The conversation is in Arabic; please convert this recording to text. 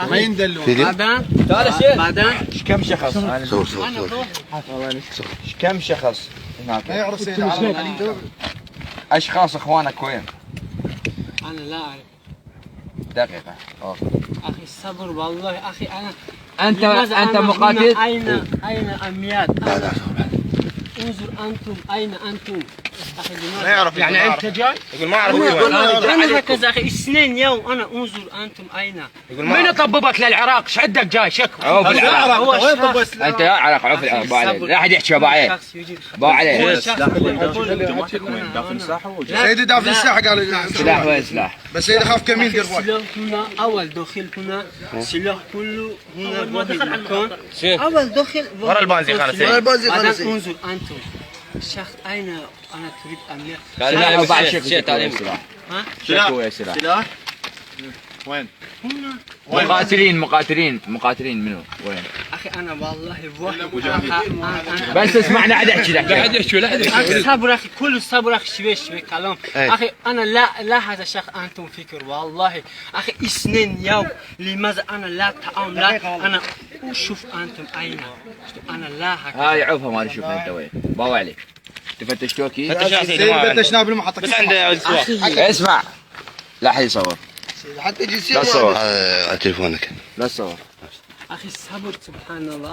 ما يندلون. بعدين كم شخص؟ صور صور كم شخص هناك؟ ما يعرف سيد عرب. اشخاص اخوانك وين؟ انا لا اعرف دقيقة. اخي الصبر والله اخي انا انت لماذا مقاتل؟ هنا؟ اين اميات؟ لا لا انظر انتم اين انتم؟ اخي لماذا؟ ما يعرف. يعني انت جاي؟ يقول ما اعرف وين. انا هكذا اخي اثنين يوم انا انظر انتم اين؟ من طببك للعراق؟ ايش عندك جاي شكوى؟ عوف العراق. هو وين شخص. طب سلاح؟ انت يا عراق عوف العراق. باع عليه. لا احد يحكي باع عليه. شخص يجي باع عليه. هو شخص داخل الساحه سيدي داخل الساحه قال سلاح وين سلاح؟ بس سيدي خاف كمين دير بالك. السلاح هنا اول دخل هنا سلاح كله هنا بهذا المكان اول دخل ورا البنزين خانه بعدين سيدي. انظر انتم الشخص اين انا تريد اميات؟ سلاح وباع شيء تعليم سلاح. ها؟ شكوى سلاح. سلاح وين؟ هنا مقاتلين منو؟ وين؟ اخي انا والله بوحدي بس اسمعنا عاد احكي لك. لا حد يحكي لا حد يحكي. اخي صبر اخي كل صبر اخي شوي كلام أي. اخي انا لا هذا الشخص انتم فكر والله اخي اثنين يوم لماذا انا لا طعام لا انا اشوف انتم اين انا لا هكذا هاي عوفها ما اشوف انت وين. باوع عليك. تفتش توكي. سيدي فتشناه بالمحطه. بس عنده اسمع. لا حد يصور. حتى يجي لا تصور. على تليفونك. لا تصور. اخي الصبر سبحان الله